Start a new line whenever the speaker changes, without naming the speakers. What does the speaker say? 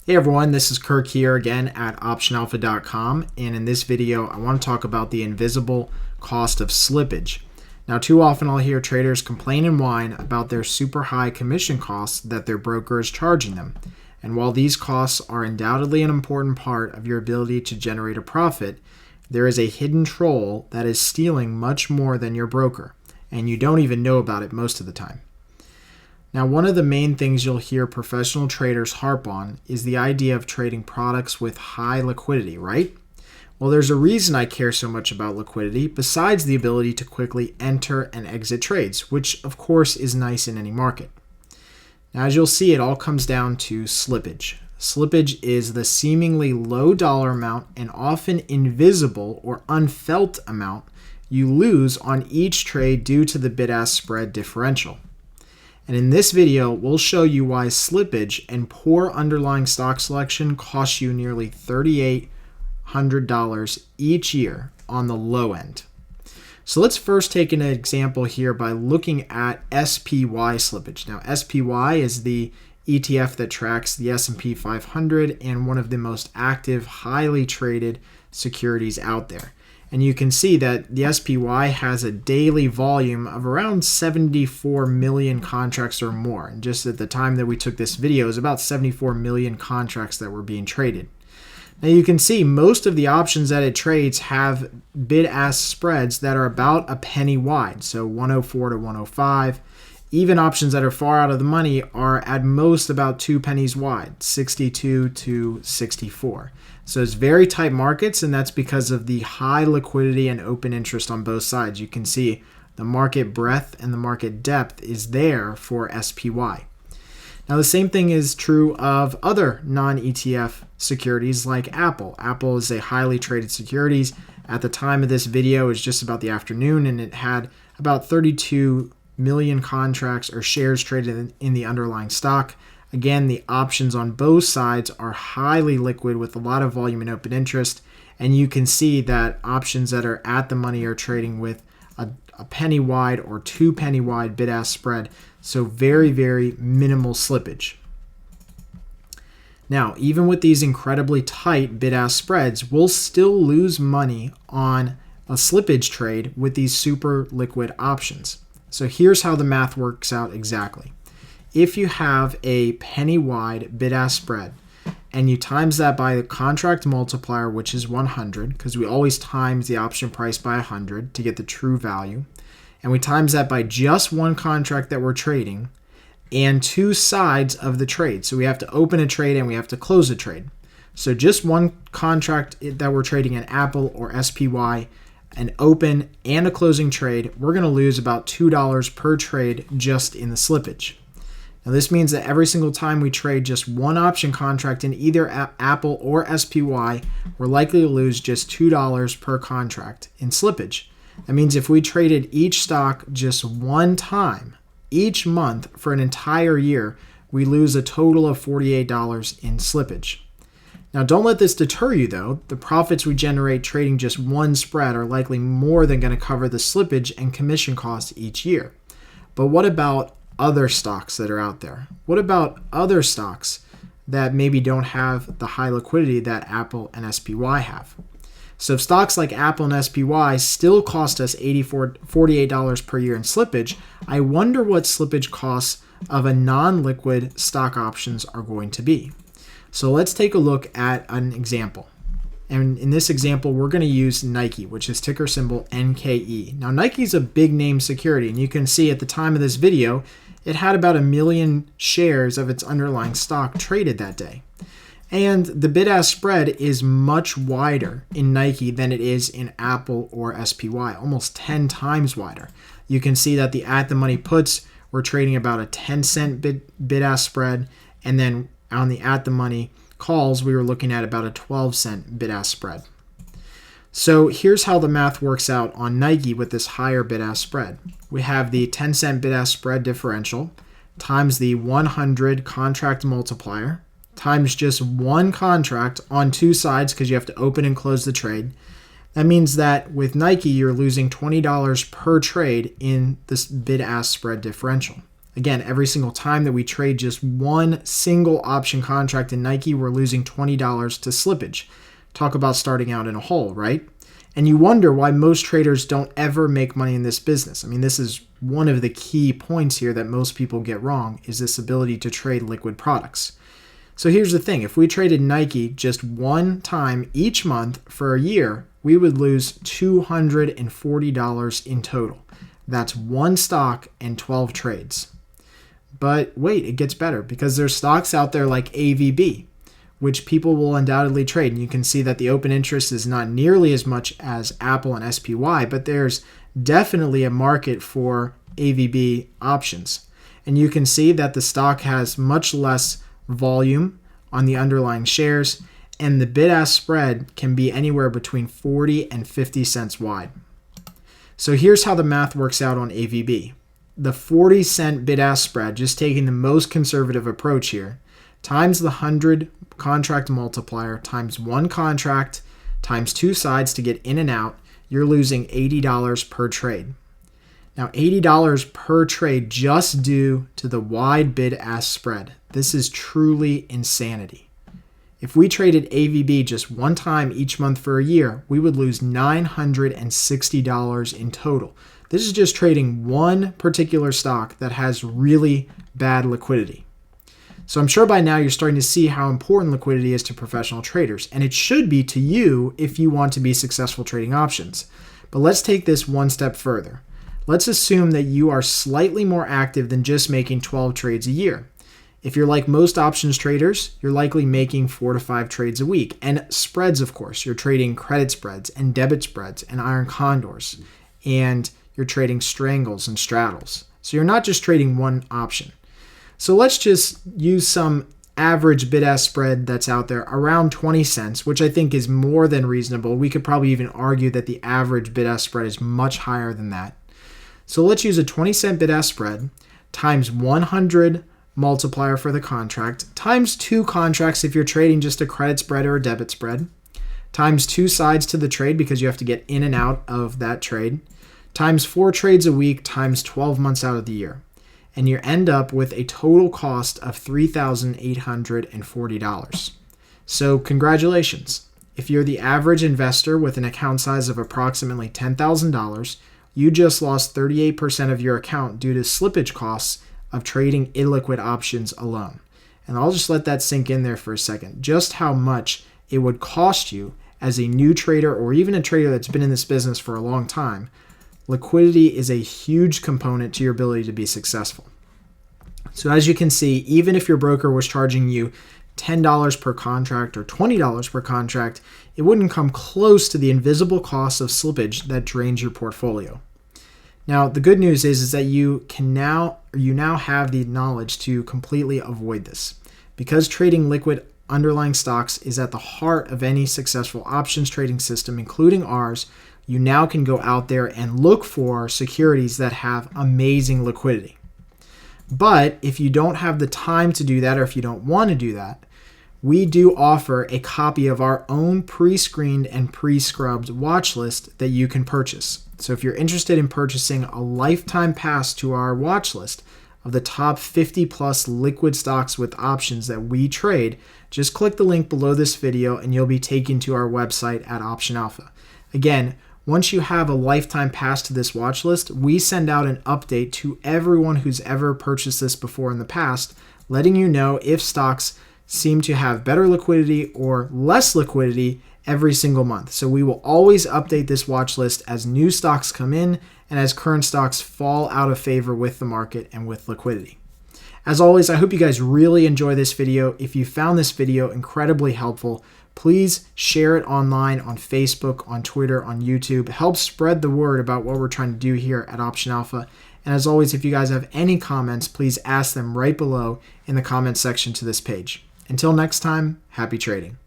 Hey everyone, this is Kirk here again at optionalpha.com, and in this video I want to talk about the invisible cost of slippage. Now, too often I'll hear traders complain and whine about their super high commission costs that their broker is charging them. And while these costs are undoubtedly an important part of your ability to generate a profit, there is a hidden troll that is stealing much more than your broker, and you don't even know about it most of the time. Now, one of the main things you'll hear professional traders harp on is the idea of trading products with high liquidity, right? Well, there's a reason I care so much about liquidity besides the ability to quickly enter and exit trades, which of course is nice in any market. Now, as you'll see, it all comes down to slippage. Slippage is the seemingly low dollar amount and often invisible or unfelt amount you lose on each trade due to the bid-ask spread differential. And in this video, we'll show you why slippage and poor underlying stock selection cost you nearly $3,800 each year on the low end. So let's first take an example here by looking at SPY slippage. Now, SPY is the ETF that tracks the S&P 500 and one of the most active, highly traded securities out there. And you can see that the SPY has a daily volume of around 74 million contracts or more. And just at the time that we took this video, it was about 74 million contracts that were being traded. Now you can see most of the options that it trades have bid-ask spreads that are about a penny wide, so 104 to 105. Even options that are far out of the money are at most about 2 pennies wide, 62 to 64. So it's very tight markets, and that's because of the high liquidity and open interest on both sides. You can see the market breadth and the market depth is there for SPY. Now, the same thing is true of other non-ETF securities like Apple. Apple is a highly traded securities. At the time of this video, it was just about the afternoon, and it had about 32 million contracts or shares traded in the underlying stock. Again, the options on both sides are highly liquid with a lot of volume and open interest, and you can see that options that are at the money are trading with a penny wide or 2 penny wide bid-ask spread, so very, very minimal slippage. Now, even with these incredibly tight bid-ask spreads, we'll still lose money on a slippage trade with these super liquid options. So here's how the math works out exactly. If you have a penny wide bid-ask spread and you times that by the contract multiplier, which is 100, because we always times the option price by 100 to get the true value, and we times that by just one contract that we're trading and 2 sides of the trade. So we have to open a trade and we have to close a trade. So just one contract that we're trading in Apple or SPY, an open and a closing trade, we're going to lose about $2 per trade just in the slippage. Now, this means that every single time we trade just one option contract in either Apple or SPY, we're likely to lose just $2 per contract in slippage. That means if we traded each stock just one time each month for an entire year, we lose a total of $48 in slippage. Now, don't let this deter you, though. The profits we generate trading just one spread are likely more than going to cover the slippage and commission costs each year. But what about other stocks that are out there? What about other stocks that maybe don't have the high liquidity that Apple and SPY have? So if stocks like Apple and SPY still cost us $48 per year in slippage, I wonder what slippage costs of a non-liquid stock options are going to be. So let's take a look at an example. And in this example, we're going to use Nike, which is ticker symbol NKE. Now, Nike is a big name security, and you can see at the time of this video, it had about 1 million shares of its underlying stock traded that day. And the bid-ask spread is much wider in Nike than it is in Apple or SPY, almost 10 times wider. You can see that the at-the-money puts were trading about a 10-cent bid-ask spread, and then on the at-the-money calls, we were looking at about a 12-cent bid-ask spread. So here's how the math works out on Nike with this higher bid-ask spread. We have the 10-cent bid-ask spread differential times the 100 contract multiplier times just one contract on 2 sides because you have to open and close the trade. That means that with Nike, you're losing $20 per trade in this bid-ask spread differential. Again, every single time that we trade just one single option contract in Nike, we're losing $20 to slippage. Talk about starting out in a hole, right? And you wonder why most traders don't ever make money in this business. I mean, this is one of the key points here that most people get wrong, is this ability to trade liquid products. So here's the thing. If we traded Nike just one time each month for a year, we would lose $240 in total. That's one stock and 12 trades. But wait, it gets better, because there's stocks out there like AVB, which people will undoubtedly trade. And you can see that the open interest is not nearly as much as Apple and SPY, but there's definitely a market for AVB options. And you can see that the stock has much less volume on the underlying shares, and the bid-ask spread can be anywhere between 40 and 50 cents wide. So here's how the math works out on AVB. The 40-cent bid-ask spread, just taking the most conservative approach here, times the 100 contract multiplier, times one contract, times two sides to get in and out, you're losing $80 per trade. Now, $80 per trade just due to the wide bid-ask spread. This is truly insanity. If we traded AVB just one time each month for a year, we would lose $960 in total. This is just trading one particular stock that has really bad liquidity. So I'm sure by now you're starting to see how important liquidity is to professional traders, and it should be to you if you want to be successful trading options. But let's take this one step further. Let's assume that you are slightly more active than just making 12 trades a year. If you're like most options traders, you're likely making 4 to 5 trades a week. And spreads, of course. You're trading credit spreads and debit spreads and iron condors. And you're trading strangles and straddles. So you're not just trading one option. So let's just use some average bid-ask spread that's out there around 20 cents, which I think is more than reasonable. We could probably even argue that the average bid-ask spread is much higher than that. So let's use a 20-cent bid-ask spread times 100 multiplier for the contract, times two contracts if you're trading just a credit spread or a debit spread, times two sides to the trade because you have to get in and out of that trade, times 4 trades a week, times 12 months out of the year. And you end up with a total cost of $3,840. So congratulations. If you're the average investor with an account size of approximately $10,000, you just lost 38% of your account due to slippage costs of trading illiquid options alone. And I'll just let that sink in there for a second, just how much it would cost you as a new trader or even a trader that's been in this business for a long time. Liquidity is a huge component to your ability to be successful. So as you can see, even if your broker was charging you $10 per contract or $20 per contract, it wouldn't come close to the invisible cost of slippage that drains your portfolio. Now, the good news is that you now have the knowledge to completely avoid this. Because trading liquid underlying stocks is at the heart of any successful options trading system, including ours, you now can go out there and look for securities that have amazing liquidity. But if you don't have the time to do that, or if you don't want to do that, we do offer a copy of our own pre-screened and pre-scrubbed watch list that you can purchase. So if you're interested in purchasing a lifetime pass to our watch list of the top 50 plus liquid stocks with options that we trade, just click the link below this video and you'll be taken to our website at Option Alpha. Again, once you have a lifetime pass to this watch list, we send out an update to everyone who's ever purchased this before in the past, letting you know if stocks seem to have better liquidity or less liquidity every single month. So we will always update this watch list as new stocks come in and as current stocks fall out of favor with the market and with liquidity. As always, I hope you guys really enjoy this video. If you found this video incredibly helpful, please share it online on Facebook, on Twitter, on YouTube. Help spread the word about what we're trying to do here at Option Alpha. And as always, if you guys have any comments, please ask them right below in the comments section to this page. Until next time, happy trading.